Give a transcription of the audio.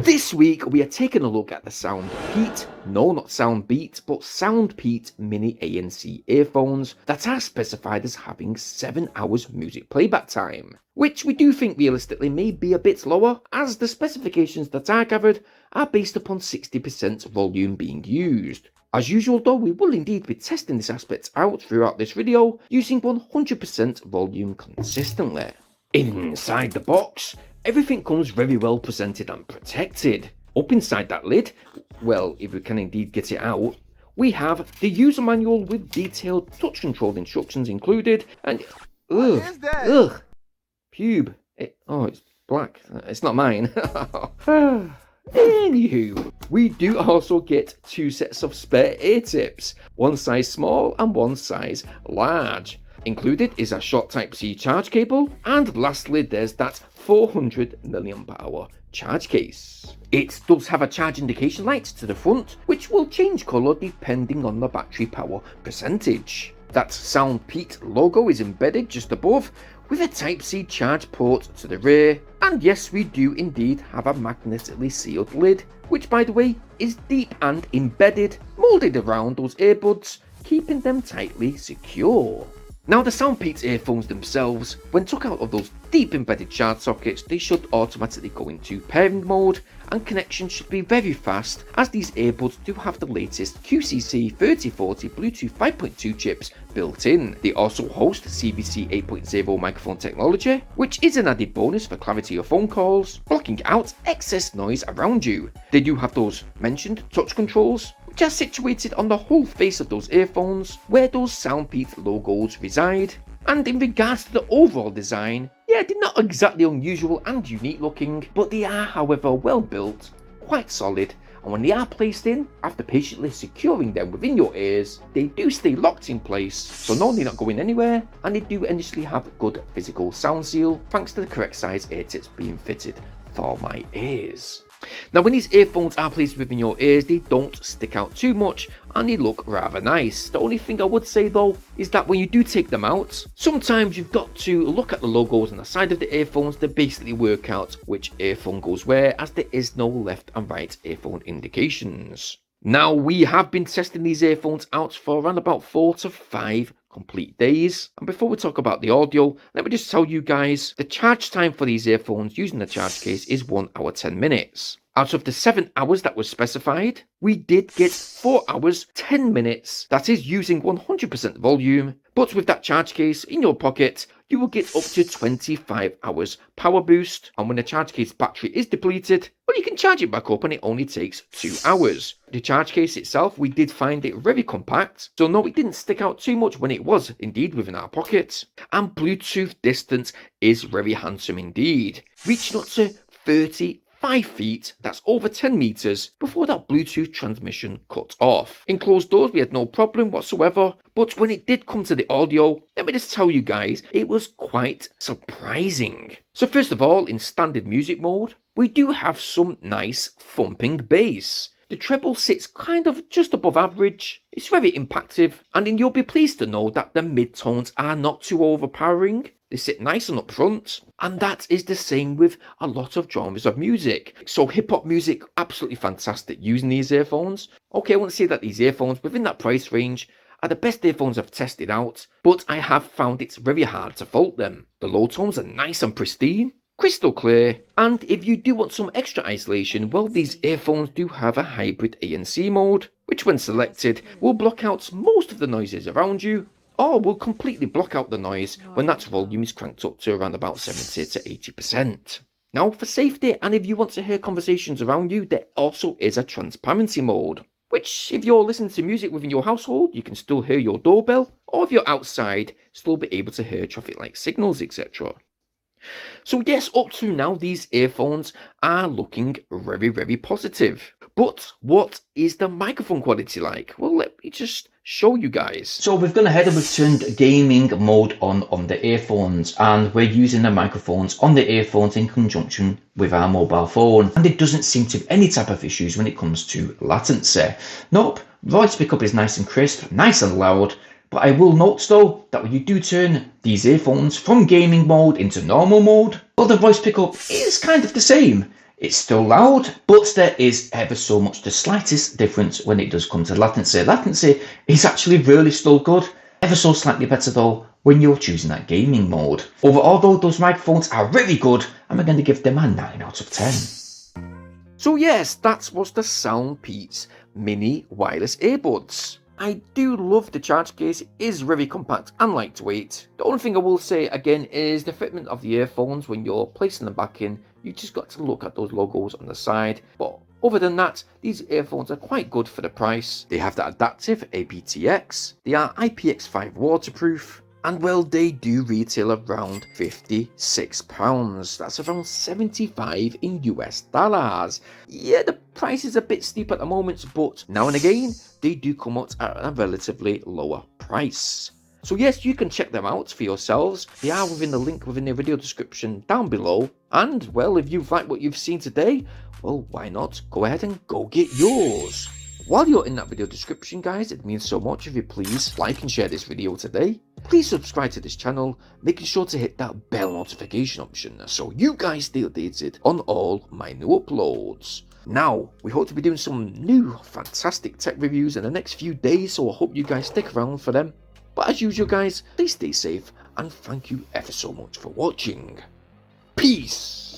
This week we are taking a look at the SoundPEAT, no not SoundBeat, but SoundPEAT mini ANC earphones that are specified as having 7 hours music playback time, which we do think realistically may be a bit lower, as the specifications that are gathered are based upon 60% volume being used. As usual though, we will indeed be testing this aspect out throughout this video using 100% volume consistently. Inside the box, everything comes very well presented and protected. Up inside that lid, well, if we can indeed get it out, we have the user manual with detailed touch control instructions included, and pube. It's black. It's not mine. Anywho, we do also get 2 sets of spare ear tips, one size small and one size large. Included is a short Type-C charge cable, and lastly there's that 400 mAh charge case. It does have a charge indication light to the front, which will change colour depending on the battery power percentage. That SoundPEAT logo is embedded just above, with a Type-C charge port to the rear, and yes, we do indeed have a magnetically sealed lid, which by the way is deep and embedded, moulded around those earbuds, keeping them tightly secure. Now the SoundPEAT earphones themselves, when took out of those deep embedded charge sockets, they should automatically go into pairing mode, and connection should be very fast, as these earbuds do have the latest QCC 3040 Bluetooth 5.2 chips built in. They also host CVC 8.0 microphone technology, which is an added bonus for clarity of phone calls, blocking out excess noise around you. They do have those mentioned touch controls, which are situated on the whole face of those earphones, where those SoundPEAT logos reside. And in regards to the overall design, yeah, they're not exactly unusual and unique looking, but they are however well built, quite solid, and when they are placed in, after patiently securing them within your ears, they do stay locked in place, so no, they're not going anywhere, and they do initially have good physical sound seal, thanks to the correct size ear tips being fitted for my ears. Now when these earphones are placed within your ears, they don't stick out too much and they look rather nice. The only thing I would say though is that when you do take them out, sometimes you've got to look at the logos on the side of the earphones to basically work out which earphone goes where, as there is no left and right earphone indications. Now we have been testing these earphones out for around about 4 to 5 complete days, and before we talk about the audio, let me just tell you guys the charge time for these earphones using the charge case is 1 hour 10 minutes. Out of the 7 hours that was specified, we did get 4 hours 10 minutes, that is using 100% volume, but with that charge case in your pocket, you will get up to 25 hours power boost, and when the charge case battery is depleted, well, you can charge it back up and it only takes 2 hours. The charge case itself, we did find it very compact, so no, it didn't stick out too much when it was indeed within our pocket. And Bluetooth distance is very handsome indeed, reaching up to 35 feet, that's over 10 meters, before that Bluetooth transmission cut off. In closed doors we had no problem whatsoever, but when it did come to the audio, let me just tell you guys, it was quite surprising. So first of all, in standard music mode, we do have some nice thumping bass. The treble sits kind of just above average, it's very impactful, and then you'll be pleased to know that the mid-tones are not too overpowering. They sit nice and up front, and that is the same with a lot of genres of music. So hip-hop music, absolutely fantastic using these earphones. Okay, I won't say that these earphones within that price range are the best earphones I've tested out, but I have found it very hard to fault them. The low tones are nice and pristine, crystal clear, and if you do want some extra isolation, well, these earphones do have a hybrid ANC mode, which when selected will block out most of the noises around you, or will completely block out the noise when that volume is cranked up to around about 70 to 80%. Now for safety, and if you want to hear conversations around you, there also is a transparency mode, which if you're listening to music within your household, you can still hear your doorbell, or if you're outside, still be able to hear traffic light signals, etc. So yes, up to now these earphones are looking very, very positive. But what is the microphone quality like? Well, let me just show you guys. So we've gone ahead and we've turned gaming mode on the earphones, and we're using the microphones on the earphones in conjunction with our mobile phone, and it doesn't seem to have any type of issues when it comes to latency. Nope, voice pickup is nice and crisp, nice and loud. But I will note though that when you do turn these earphones from gaming mode into normal mode, well, the voice pickup is kind of the same. It's still loud, but there is ever so much the slightest difference when it does come to latency. Latency is actually really still good, ever so slightly better though when you're choosing that gaming mode. Overall though, those microphones are really good and we're going to give them a 9 out of 10. So yes, that was the SoundPEATS mini wireless earbuds. I do love the charge case, it is very compact and lightweight. The only thing I will say again is the fitment of the earphones when you're placing them back in. You just got to look at those logos on the side. But other than that, these earphones are quite good for the price. They have the adaptive aptX, they are IPX5 waterproof, and well, they do retail around £56. That's around 75 in US dollars. Yeah, the price is a bit steep at the moment, but now and again, they do come out at a relatively lower price. So yes, you can check them out for yourselves. They are within the link within the video description down below. And well, if you've liked what you've seen today, well, why not go ahead and go get yours. While you're in that video description, guys, it means so much if you please like and share this video today. Please subscribe to this channel, making sure to hit that bell notification option so you guys stay updated on all my new uploads. Now, we hope to be doing some new fantastic tech reviews in the next few days, so I hope you guys stick around for them. But as usual, guys, please stay safe and thank you ever so much for watching. Peace!